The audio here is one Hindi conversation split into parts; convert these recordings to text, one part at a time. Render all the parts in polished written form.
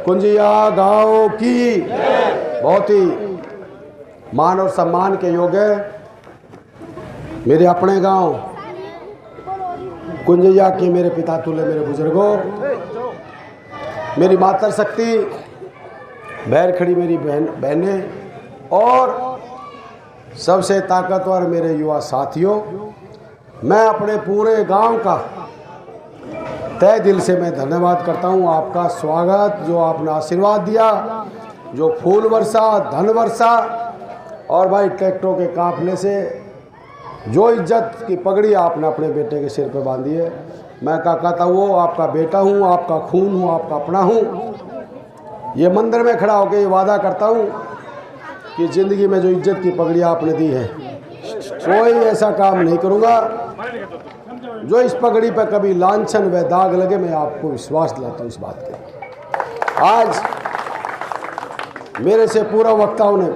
कुंजिया गांव की बहुत ही मान और सम्मान के योग्य मेरे अपने गांव कुंजिया के मेरे पिता तुल्य मेरे बुजुर्गों, मेरी मातर शक्ति बैर खड़ी मेरी बहनें और सबसे ताकतवर मेरे युवा साथियों, मैं अपने पूरे गांव का तहे दिल से मैं धन्यवाद करता हूं। आपका स्वागत, जो आपने आशीर्वाद दिया, जो फूल वर्षा, धन वर्षा और भाई ट्रैक्टरों के काफले से जो इज्जत की पगड़ी आपने अपने बेटे के सिर पर बांधी है। मैं काका था वो आपका बेटा हूं, आपका खून हूं, आपका अपना हूं। ये मंदिर में खड़ा होकर ये वादा करता हूं कि ज़िंदगी में जो इज्जत की पगड़ी आपने दी है, कोई ऐसा काम नहीं करूंगा जो इस पगड़ी पर कभी लांछन व दाग लगे। मैं आपको विश्वास दिलाता हूं इस बात के। आज मेरे से पूर्व वक्ताओं ने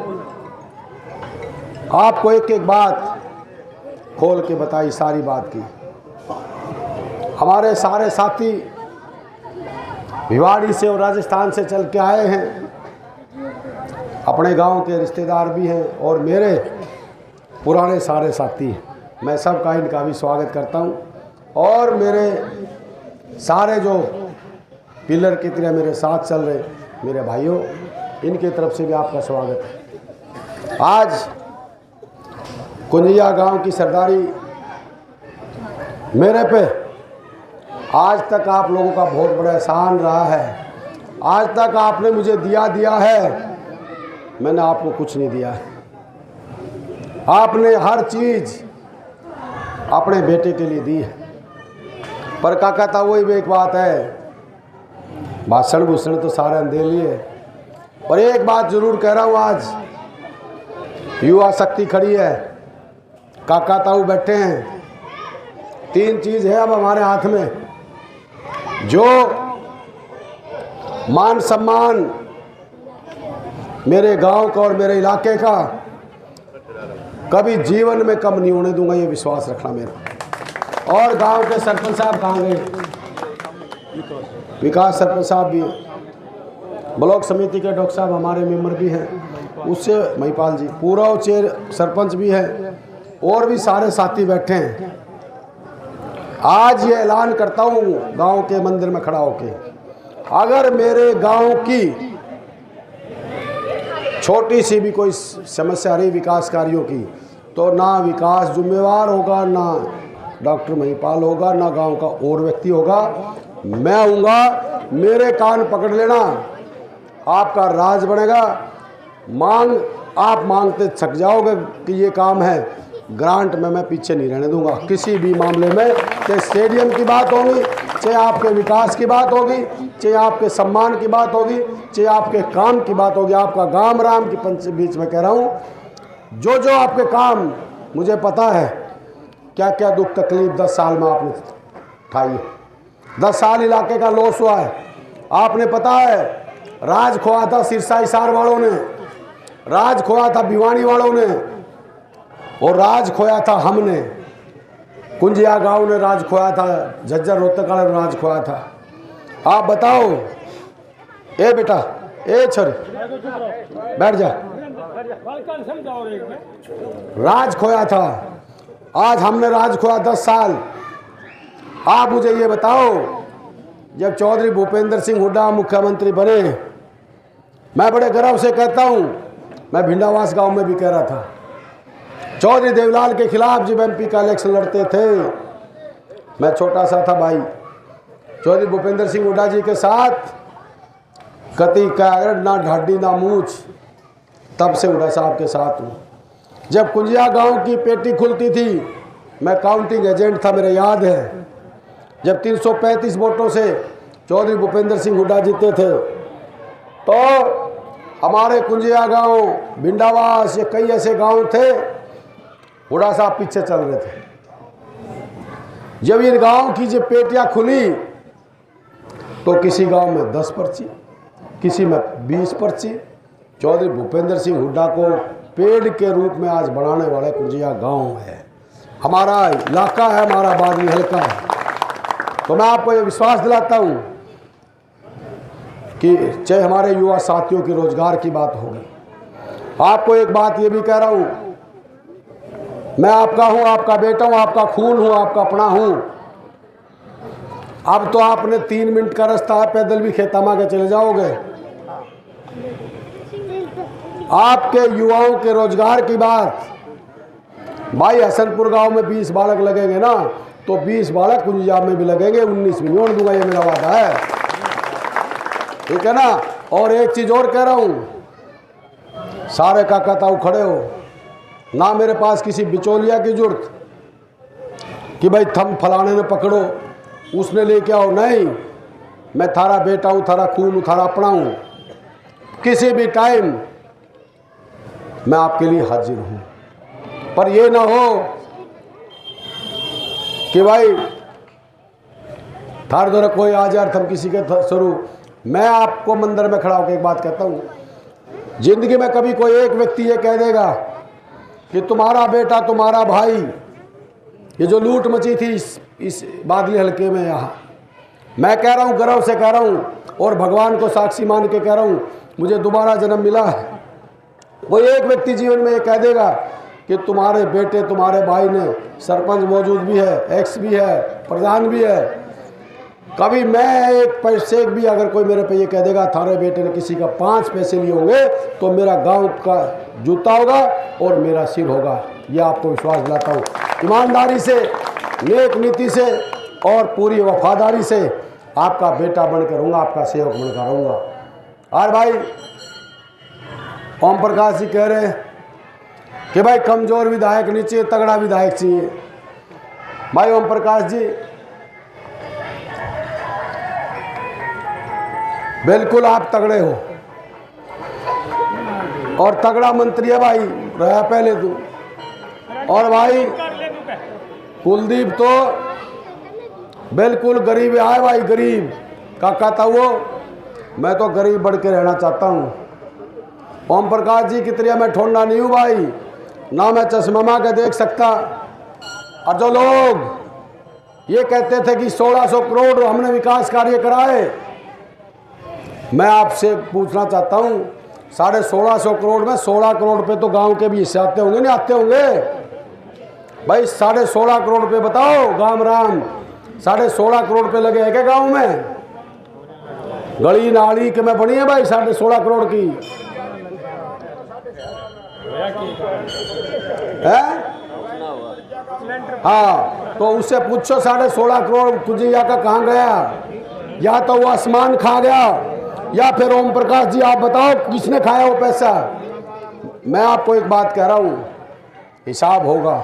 आपको एक एक बात खोल के बताई, सारी बात की। हमारे सारे साथी भिवाड़ी से और राजस्थान से चल के आए हैं, अपने गांव के रिश्तेदार भी हैं और मेरे पुराने सारे साथी हैं। मैं सबका इनका भी स्वागत करता हूं और मेरे सारे जो पिलर की तरह मेरे साथ चल रहे मेरे भाइयों, इनकी तरफ से भी आपका स्वागत है। आज कुंजिया गांव की सरदारी मेरे पे आज तक आप लोगों का बहुत बड़ा एहसान रहा है। आज तक आपने मुझे दिया है, मैंने आपको कुछ नहीं दिया है। आपने हर चीज़ अपने बेटे के लिए दी है। पर काका था वही भी एक बात है, भाषण भूषण तो सारे दे लिए, पर एक बात जरूर कह रहा हूँ, आज युवा शक्ति खड़ी है, काका ताऊ बैठे हैं। तीन चीज़ है अब हमारे हाथ में, जो मान सम्मान मेरे गांव का और मेरे इलाके का कभी जीवन में कम नहीं होने दूंगा, ये विश्वास रखना मेरा। और गांव के सरपंच साहब कहाँ गए? विकास सरपंच साहब भी हैं, ब्लॉक समिति के डॉक्टर साहब हमारे मेंबर भी हैं, उससे महिपाल जी पूरा चेयर सरपंच भी है और भी सारे साथी बैठे हैं। आज ये ऐलान करता हूँ गांव के मंदिर में खड़ा होके, अगर मेरे गांव की छोटी सी भी कोई समस्या रही विकास कार्यों की, तो ना विकास जिम्मेवार होगा, ना डॉक्टर महिपाल होगा, ना गांव का और व्यक्ति होगा। मैं आऊँगा, मेरे कान पकड़ लेना, आपका राज बनेगा। आप मांगते थक जाओगे कि ये काम है, ग्रांट में मैं पीछे नहीं रहने दूंगा किसी भी मामले में। चाहे स्टेडियम की बात होगी, चाहे आपके विकास की बात होगी, चाहे आपके सम्मान की बात होगी, चाहे आपके काम की बात होगी। आपका गांव राम की पंच बीच में कह रहा हूँ, जो जो आपके काम मुझे पता है, क्या क्या दुख तकलीफ 10 साल में आपने उठाई है। 10 साल इलाके का लॉस हुआ है। आपने पता है, राज खोया था सिरसा हिसार वालों ने, राज खोया था भिवानी वालों ने, और राज खोया था हमने। कुंजिया गांव ने राज खोया था, झज्जर रोहतक वाले ने राज खोया था। आप बताओ, ए बेटा, ए छोरे बैठ जा, राज खोया था, आज हमने राज खोया 10 साल। आप मुझे ये बताओ, जब चौधरी भूपेंद्र सिंह हुड्डा मुख्यमंत्री बने, मैं बड़े गर्व से कहता हूँ, मैं भिंडावास गांव में भी कह रहा था, चौधरी देवलाल के खिलाफ जब एमपी का इलेक्शन लड़ते थे, मैं छोटा सा था भाई, चौधरी भूपेंद्र सिंह हुड्डा जी के साथ कति कागड़ ना ढाडी ना मूछ, तब से हुड्डा साहब के साथ हूँ। जब कुंजिया गांव की पेटी खुलती थी, मैं काउंटिंग एजेंट था, मेरे याद है। जब 335 वोटों से चौधरी भूपेंद्र सिंह हुड्डा जीते थे, तो हमारे कुंजिया गांव, भिंडावास, ये कई ऐसे गांव थे, हुड्डा साहब पीछे चल रहे थे। जब इन गांव की जब पेटियां खुली, तो किसी गांव में 10 पर्ची, किसी में 20 पर्ची। चौधरी भूपेंद्र सिंह हुड्डा को पेड़ के रूप में आज बढ़ाने वाला कुंजिया गांव है, हमारा इलाका है, हमारा बागी हल्का है। तो मैं आपको ये विश्वास दिलाता हूं कि चाहे हमारे युवा साथियों की रोजगार की बात होगी। आपको एक बात ये भी कह रहा हूँ, मैं आपका हूँ, आपका बेटा हूँ, आपका खून हूँ, आपका अपना हूँ। अब तो आपने 3 मिनट का रास्ता है, पैदल भी खेतमा के चले जाओगे। आपके युवाओं के रोजगार की बात, भाई हसनपुर गांव में 20 बालक लगेंगे ना, तो 20 बालक कुंजाब में भी लगेंगे, 19 मिलियन दूंगा, ये मेरा वादा है, ठीक है ना। और एक चीज और कह रहा हूं, सारे काका ताऊ खड़े हो ना, मेरे पास किसी बिचौलिया की जरूरत कि भाई थम फलाने ने पकड़ो उसने लेके आओ, नहीं। मैं थारा बेटा हूं, थारा खून हूं, थारा अपना हूं। किसी भी टाइम मैं आपके लिए हाजिर हूं, पर ये ना हो कि भाई थार दौरे कोई आ जाए थम किसी के शुरू। मैं आपको मंदिर में खड़ा होकर एक बात कहता हूं, जिंदगी में कभी कोई एक व्यक्ति ये कह देगा कि तुम्हारा बेटा, तुम्हारा भाई, ये जो लूट मची थी इस बादली हल्के में, यहाँ मैं कह रहा हूँ, गर्व से कह रहा हूँ और भगवान को साक्षी मान के कह रहा हूँ, मुझे दोबारा जन्म मिला है। कोई एक व्यक्ति जीवन में ये कह देगा कि तुम्हारे बेटे, तुम्हारे भाई ने, सरपंच मौजूद भी है, एक्स भी है, प्रधान भी है, कभी मैं एक पैसे भी अगर कोई मेरे पे ये कह देगा थारे बेटे ने किसी का 5 पैसे लिए होंगे, तो मेरा गांव का जूता होगा और मेरा सिर होगा। ये आपको विश्वास दिलाता हूँ। ईमानदारी से, नेक नीति से और पूरी वफादारी से आपका बेटा बनकर रहूँगा, आपका सेवक बनकर रहूँगा। और भाई ओम प्रकाश जी कह रहे हैं कि भाई कमजोर विधायक नहीं चाहिए, तगड़ा विधायक चाहिए। भाई ओम प्रकाश जी बिल्कुल आप तगड़े हो और तगड़ा मंत्री है भाई, रहा पहले तू। और भाई कुलदीप तो बिल्कुल गरीब है भाई, गरीब काका था वो, मैं तो गरीब बढ़ के रहना चाहता हूँ। ओम प्रकाश जी की तरह मैं ठोंडा नहीं हूँ भाई, ना मैं चश्मा के देख सकता। और जो लोग ये कहते थे कि 1600 करोड़ हमने विकास कार्य कराए, मैं आपसे पूछना चाहता हूँ, 1650 करोड़ में 16 करोड़ रुपये तो गांव के भी हिस्से आते होंगे, नहीं आते होंगे भाई? 16.5 करोड़ रुपये बताओ गांव राम, 16.5 करोड़ रुपये लगे हैं क्या गांव में? गली नाली के में बनी है भाई 16.5 करोड़ की है? हाँ, तो उससे पूछो 16.5 करोड़ कुजिया का कहाँ गया? या तो वो आसमान खा गया, या फिर ओम प्रकाश जी आप बताओ किसने खाया वो पैसा? मैं आपको एक बात कह रहा हूं, हिसाब होगा।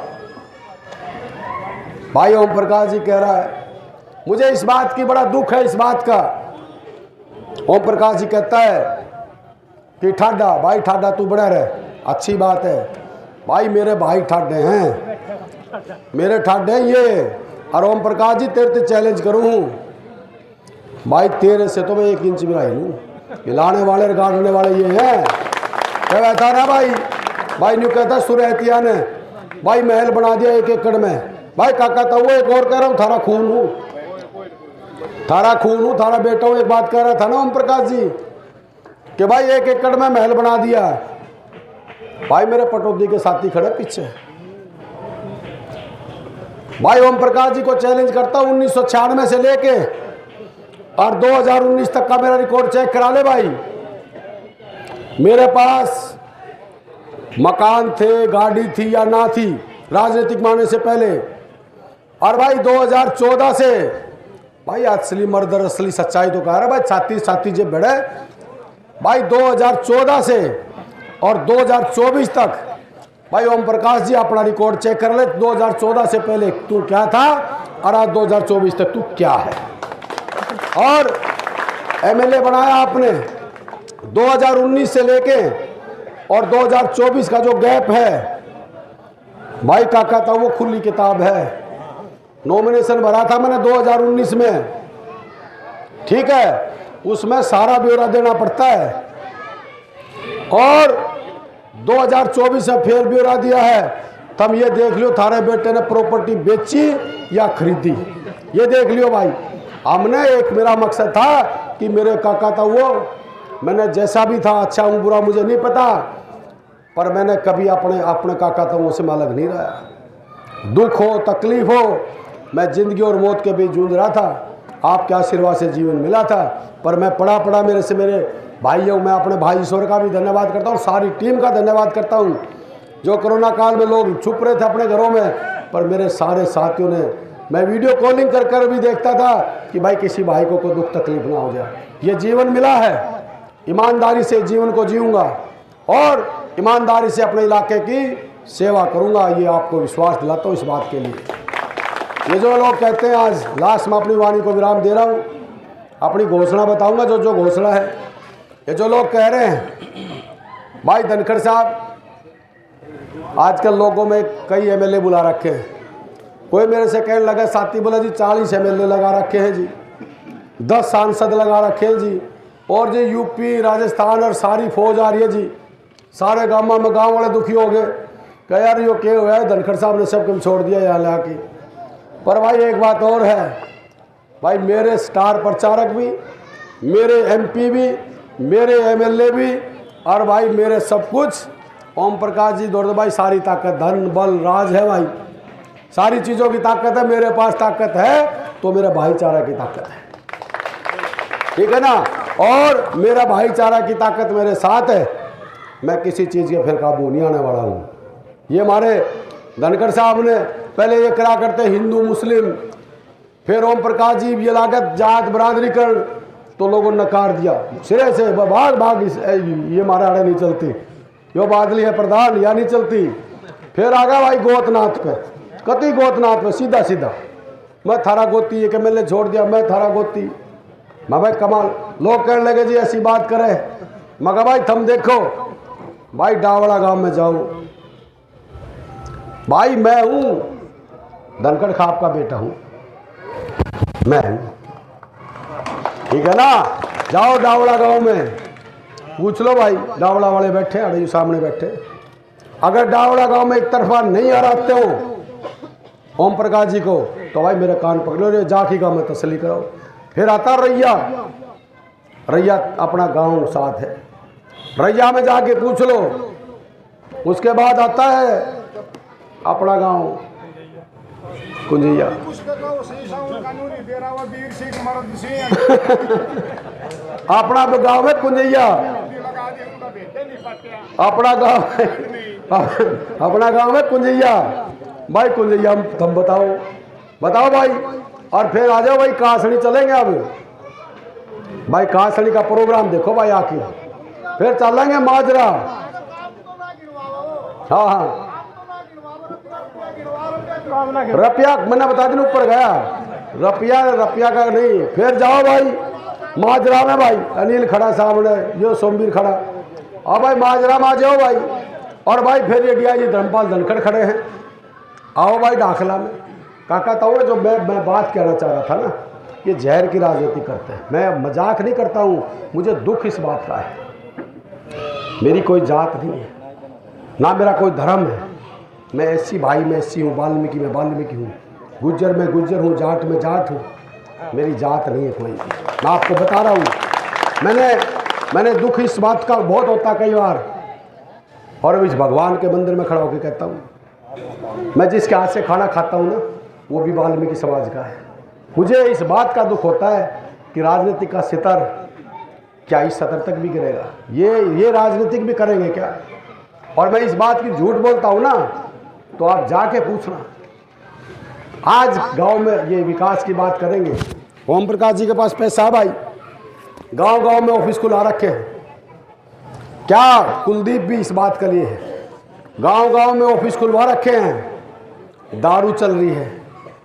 भाई ओम प्रकाश जी कह रहा है, मुझे इस बात की बड़ा दुख है, इस बात का। ओम प्रकाश जी कहता है कि ठाडा, भाई ठाडा तू बड़ा रहे, अच्छी बात है भाई, मेरे भाई ठाडे हैं, मेरे ठाडे हैं ये। और ओम प्रकाश जी तेरे से चैलेंज करूं भाई, तेरे से तो मैं 1 इंच भी नहीं लूँ, हिलाने वाले गाड़ने वाले ये हैं। क्या कहता ना भाई, भाई न्यू कहता सुरहतिया ने भाई महल बना दिया 1 एकड़ में। भाई काका था वो, एक और कह रहा हूँ, थारा खून हूँ, थारा खून हूँ, थारा बेटा हूँ। एक बात कह रहा था ना ओम प्रकाश जी कि भाई 1 एकड़ में महल बना दिया। भाई मेरे पटौदी के साथी खड़े पीछे, भाई ओम प्रकाश जी को चैलेंज करता हूँ, 1996 से लेके और 2019 तक का मेरा रिकॉर्ड चेक करा ले भाई। मेरे पास मकान थे, गाड़ी थी या ना थी राजनीतिक मानने से पहले, और भाई 2014 से भाई असली मर्दर, असली सच्चाई तो कह रहा है भाई, छाती छाती जे बड़े भाई 2014 से और 2024 तक। भाई ओम प्रकाश जी अपना रिकॉर्ड चेक कर ले, 2014 से पहले तू क्या था और आज 2024 तक तू क्या है। और एमएलए बनाया आपने 2019 से लेके और 2024 का जो गैप है भाई काका था वो खुली किताब है। नॉमिनेशन भरा था मैंने 2019 में, ठीक है, उसमें सारा ब्यौरा देना पड़ता है, और 2024 में फिर ब्यौरा दिया है। तब ये देख लियो थारे बेटे ने प्रॉपर्टी बेची या खरीदी, ये देख लियो भाई। हमने एक, मेरा मकसद था कि मेरे काका था वो, मैंने जैसा भी था, अच्छा हूँ बुरा मुझे नहीं पता, पर मैंने कभी अपने काका ताऊओं से अलग नहीं रहा। दुख हो तकलीफ हो, मैं ज़िंदगी और मौत के बीच जूझ रहा था, आपके आशीर्वाद से जीवन मिला था। पर मैं पड़ा मेरे भाई हूँ। मैं अपने भाई ईश्वर का भी धन्यवाद करता हूँ, सारी टीम का धन्यवाद करता हूँ। जो कोरोना काल में लोग छुप रहे थे अपने घरों में, पर मेरे सारे साथियों ने, मैं वीडियो कॉलिंग कर भी देखता था कि भाई किसी भाई को कोई दुख तकलीफ ना हो जाए। ये जीवन मिला है, ईमानदारी से जीवन को जीऊँगा और ईमानदारी से अपने इलाके की सेवा करूँगा, ये आपको विश्वास दिलाता हूँ इस बात के लिए। ये जो लोग कहते हैं, आज लास्ट में अपनी वाणी को विराम दे रहा हूँ, अपनी घोषणा बताऊँगा जो घोषणा है। ये जो लोग कह रहे हैं भाई धनखड़ साहब, आजकल लोगों में कई एमएलए बुला रखे हैं। कोई मेरे से कहने लगा, साथी बोला जी 40 एमएलए लगा रखे हैं जी, 10 सांसद लगा रखे हैं जी, और जी यूपी राजस्थान और सारी फौज आ रही है जी, सारे गाँव में गाँव वाले दुखी हो गए। कह यार यो क्या हुआ है, धनखड़ साहब ने सब कुछ छोड़ दिया यहाँ ला के। पर भाई एक बात और है भाई, मेरे स्टार प्रचारक भी, मेरे एमपी भी, मेरे एमएलए भी, और भाई मेरे सब कुछ ओम प्रकाश जी दौड़ भाई, सारी ताकत, धन बल राज है भाई, सारी चीज़ों की ताकत है। मेरे पास ताकत है तो मेरा भाईचारा की ताकत है, ठीक है ना, और मेरा भाईचारा की ताकत मेरे साथ है। मैं किसी चीज़ के फिर काबू नहीं आने वाला हूँ। ये हमारे धनखड़ साहब ने पहले ये करा करते हिंदू मुस्लिम, फिर ओम प्रकाश जी ये लागत जात बरादरीकरण, तो लोगों ने नकार दिया सिरे से, भाग ये हमारे आड़े नहीं चलती, यो बादली है प्रधान या नहीं चलती। फिर आ गया भाई गोतनाथ पे, कति गोतनाथ पे सीधा मैं थारा गोती, ये एमएलए छोड़ दिया, मैं थारा गोती। मैं भाई कमाल, लोग कहने लगे जी ऐसी बात करे, मगर भाई तुम देखो भाई डावड़ा गांव में जाओ भाई, मैं हूँ धनखड़ खाप का बेटा हूँ, मैं हूँ, ठीक है ना। जाओ डावड़ा गांव में पूछ लो भाई, डावड़ा वाले बैठे अड़े सामने बैठे, अगर डावड़ा गांव में एक तरफा नहीं हराते हो ओम प्रकाश जी को, तो भाई मेरे कान पकड़ो रे, जाके गाँव में तसल्ली कराओ। फिर आता रैया अपना गांव साथ है, रैया में जाके पूछ लो। उसके बाद आता है अपना गांव कुंजैया अपना गांव है कुंजैया, अपना गांव है कुंजैया भाई, कुंजैया तुम बताओ भाई। और फिर आ जाओ भाई कासड़ी चलेंगे अब भाई, कासड़ी का प्रोग्राम देखो भाई आके, फिर चलेंगे माजरा। हाँ रपिया मैंने बता दिन ऊपर गया, रपिया का नहीं। फिर जाओ भाई माजरा में भाई, अनिल खड़ा सामने, यो सोमवीर खड़ा, और भाई माजरा में आ जाओ भाई। और भाई फिर ये डीआईजी धर्मपाल धनखड़ खड़े हैं, आओ भाई दाखिला में। काका ताऊ जो मैं बात कहना चाह रहा था ना, ये जहर की राजनीति करते हैं। मैं मजाक नहीं करता हूँ, मुझे दुख इस बात का है। मेरी कोई जात नहीं है, ना मेरा कोई धर्म है, मैं एससी भाई में एससी हूँ, वाल्मीकि में वाल्मीकि हूँ, गुज्जर में गुज्जर हूँ, जाट में जाट हूँ, मेरी जात नहीं है कोई। मैं आपको बता रहा हूँ, मैंने दुख इस बात का बहुत होता कई बार, और इस भगवान के मंदिर में खड़ा होकर कहता हूँ, मैं जिसके हाथ से खाना खाता हूँ ना, वो भी वाल्मीकि समाज का है। मुझे इस बात का दुख होता है कि राजनीतिक का सितर क्या इस सतर तक भी गिरेगा, ये राजनीतिक भी करेंगे क्या। और मैं इस बात की झूठ बोलता हूँ ना, तो आप जाके पूछना। आज गांव में ये विकास की बात करेंगे, ओम प्रकाश जी के पास पैसा है भाई, गांव में ऑफिस खुला रखे हैं क्या, कुलदीप भी इस बात के लिए है, गांव में ऑफिस खुलवा रखे हैं। दारू चल रही है,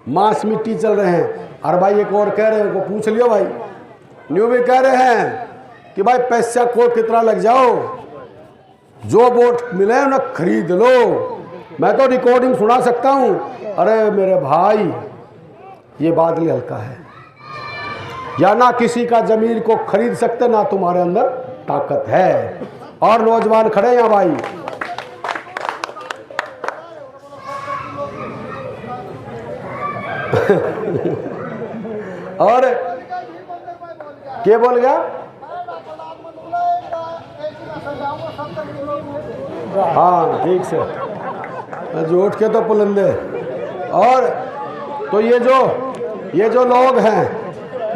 मांस मिट्टी चल रहे हैं, और भाई एक और कह रहे हैं, को पूछ लियो भाई, न्यू भी कह रहे हैं कि भाई पैसा को कितना लग जाओ, जो वोट मिले ना खरीद लो। मैं तो रिकॉर्डिंग सुना सकता हूँ। अरे मेरे भाई, ये बादली हल्का है, या ना किसी का जमीन को खरीद सकते, ना तुम्हारे अंदर ताकत है। और नौजवान खड़े हैं भाई, और क्या बोल गया? हाँ ठीक से उठ के तो पुलंदे। और तो ये जो लोग हैं,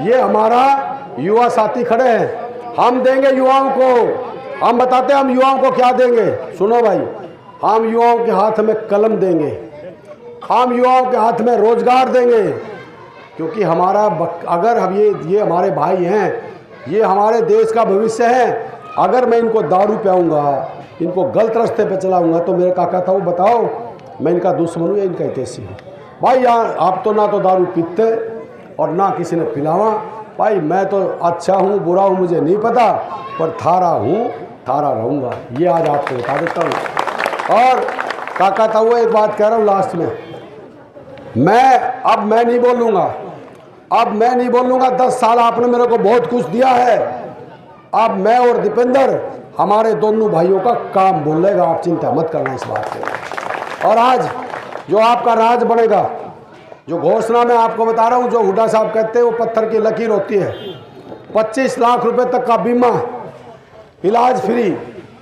ये हमारा युवा साथी खड़े हैं। हम देंगे युवाओं को, हम बताते हैं हम युवाओं को क्या देंगे। सुनो भाई, हम युवाओं के हाथ में कलम देंगे, हम युवाओं के हाथ में रोजगार देंगे, क्योंकि हमारा अगर हम ये हमारे भाई हैं, ये हमारे देश का भविष्य है। अगर मैं इनको दारू पिलाऊंगा, इनको गलत रास्ते पे चलाऊंगा, तो मेरे काका था वो बताओ मैं इनका दुश्मन हूँ या इनका हितैषी हूँ? भाई यार आप तो ना तो दारू पीते और ना किसी ने पिलावा। भाई मैं तो अच्छा हूँ बुरा हूँ मुझे नहीं पता, पर थारा हूँ थारा रहूँगा, ये आज आपको बता देता हूँ। और काका था वो एक बात कह रहा हूँ लास्ट में, मैं नहीं बोलूँगा, अब मैं नहीं बोलूँगा। 10 साल आपने मेरे को बहुत कुछ दिया है, अब मैं और दीपेंद्र हमारे दोनों भाइयों का काम बोलेगा, आप चिंता मत करना इस बात की। और आज जो आपका राज बनेगा, जो घोषणा मैं आपको बता रहा हूँ, जो हुड्डा साहब कहते हैं वो पत्थर की लकीर होती है। 25 लाख रुपए तक का बीमा, इलाज फ्री।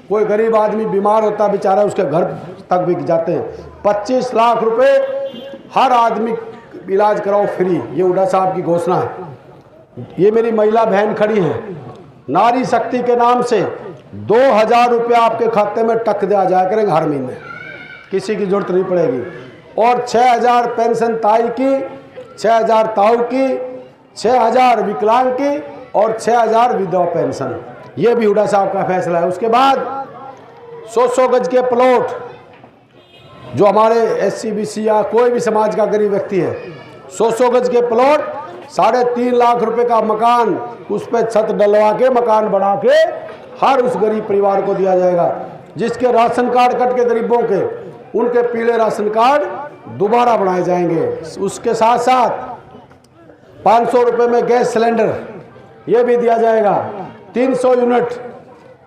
कोई गरीब आदमी बीमार होता बेचारा, उसके घर तक बिक जाते हैं। 25 लाख रुपए हर आदमी इलाज कराओ फ्री, ये हुड्डा साहब की घोषणा है। ये मेरी महिला बहन खड़ी है, नारी शक्ति के नाम से 2000 रुपया आपके खाते में टक दिया जाया करेंगे हर महीने, किसी की जरूरत नहीं पड़ेगी। और 6000 पेंशन ताई की, 6000 ताऊ की, 6000 विकलांग की और 6000 विधवा पेंशन। ये भी हुड्डा साहब का फैसला है। उसके बाद 100 गज के प्लॉट, जो हमारे SC BC या कोई भी समाज का गरीब व्यक्ति है, 100 गज के प्लॉट, 3.5 लाख रुपए का मकान, उस पर छत डलवा के मकान बना के हर उस गरीब परिवार को दिया जाएगा। जिसके राशन कार्ड कट के गरीबों के, उनके पीले राशन कार्ड दोबारा बनाए जाएंगे। उसके साथ साथ 500 रुपये में गैस सिलेंडर ये भी दिया जाएगा। 300 यूनिट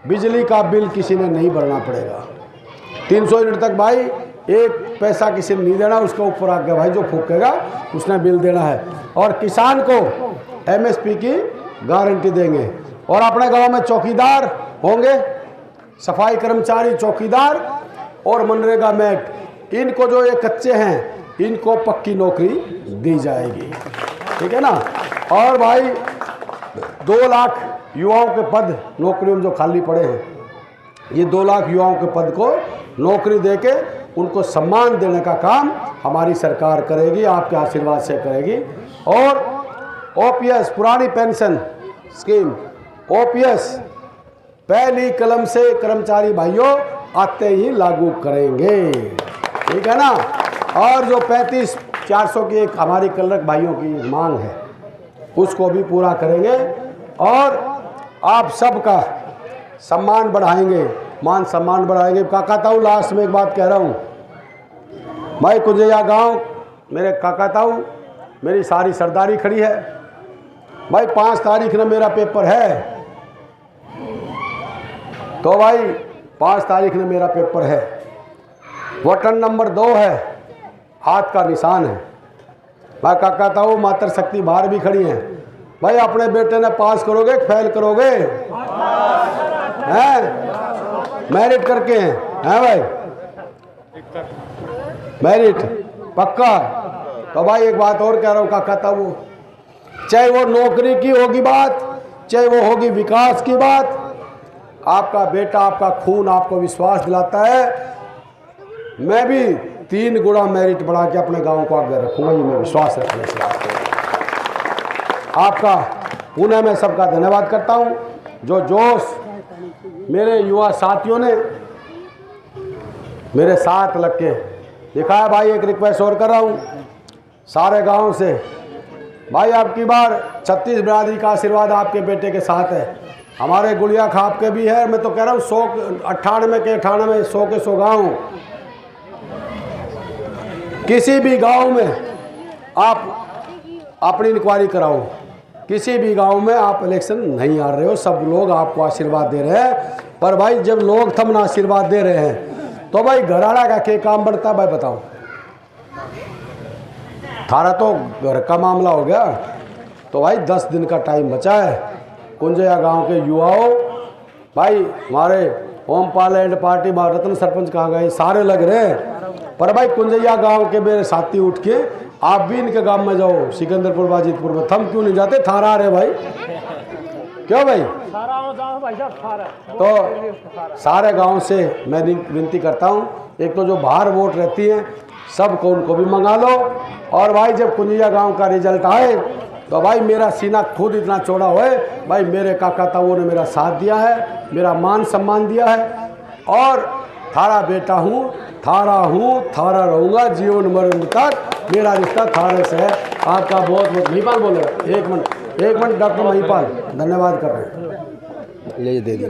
बिजली का बिल किसी ने नहीं भरना पड़ेगा। 300 यूनिट तक भाई एक पैसा किसी ने नहीं देना, उसके ऊपर आ गया भाई जो फूकेगा उसने बिल देना है। और किसान को MSP की गारंटी देंगे। और अपने गांव में चौकीदार होंगे, सफाई कर्मचारी चौकीदार और मनरेगा में, इनको जो ये कच्चे हैं इनको पक्की नौकरी दी जाएगी, ठीक है ना। और भाई 2 लाख युवाओं के पद नौकरियों में जो खाली पड़े हैं, ये 2 लाख युवाओं के पद को नौकरी देके उनको सम्मान देने का काम हमारी सरकार करेगी, आपके आशीर्वाद से करेगी। और OPS पुरानी पेंशन स्कीम, OPS पहली कलम से कर्मचारी भाइयों आते ही लागू करेंगे, ठीक है ना। और जो 35,400 की एक हमारी कलरक भाइयों की मांग है, उसको भी पूरा करेंगे। और आप सबका सम्मान बढ़ाएंगे, मान सम्मान बढ़ाएंगे। काका ताऊ लास्ट में एक बात कह रहा हूँ, भाई कुंजैया गांव मेरे काका ताऊ, मेरी सारी सरदारी खड़ी है भाई। 5 तारीख में मेरा पेपर है, तो भाई 5 तारीख में मेरा पेपर है। बटन नंबर 2 है, हाथ का निशान है। मैं काका ताऊ मातृ शक्ति बाहर भी खड़ी हैं भाई। अपने बेटे ने पास करोगे फेल करोगे? हैं मेरिट करके हैं भाई, मेरिट पक्का। तो भाई एक बात और कह रहा हूँ काका ताऊ, चाहे वो नौकरी की होगी बात, चाहे वो होगी विकास की बात, आपका बेटा आपका खून आपको विश्वास दिलाता है। मैं भी 3 गुना मेरिट बढ़ा के अपने गांव को आगे रखूंगा, ये मैं विश्वास रखने से आपका पुनः मैं सबका धन्यवाद करता हूं। जो जोश मेरे युवा साथियों ने मेरे साथ लग के दिखाया भाई। एक रिक्वेस्ट और कर रहा हूं सारे गांव से भाई, आपकी बार 36 बिरादरी का आशीर्वाद आपके बेटे के साथ है, हमारे गुड़िया खाप के भी है। मैं तो कह रहा हूँ 98 के 98, 100 के 100 गाँव, किसी भी गांव में आप अपनी इंक्वायरी कराओ, किसी भी गांव में आप इलेक्शन नहीं आ रहे हो, सब लोग आपको आशीर्वाद दे रहे हैं। पर भाई जब लोग थमना आशीर्वाद दे रहे हैं तो भाई घराड़ा का क्या काम बढ़ता है भाई बताओ। थारा तो घर का मामला हो गया, तो भाई 10 दिन का टाइम बचा है। कुंजया गांव के युवाओं, भाई हमारे ओमपाल एंड पार्टी रतन सरपंच कहाँ गए, सारे लग रहे हैं, पर भाई कुंजया गांव के मेरे साथी उठ के आप भी इनके गांव में जाओ, सिकंदरपुर बाजितपुर में। थम क्यों नहीं जाते, थारा रहे भाई, क्यों भाई? तो सारे गांव से मैं विनती करता हूं, एक तो जो बाहर वोट रहती हैं सबको उनको भी मंगा लो, और भाई जब कुंजया गांव का रिजल्ट आए तो भाई मेरा सीना खुद इतना चौड़ा होए, भाई मेरे काका ताऊ ने मेरा साथ दिया है, मेरा मान सम्मान दिया है, और थारा बेटा हूँ, थारा रहूँगा जीवन मरण तक, मेरा रिश्ता थारे से है। आपका बहुत बहुत महिपाल बोलेगा, एक मिनट डॉक्टर महिपाल धन्यवाद कर रहे हैं, ले दे दीजिए।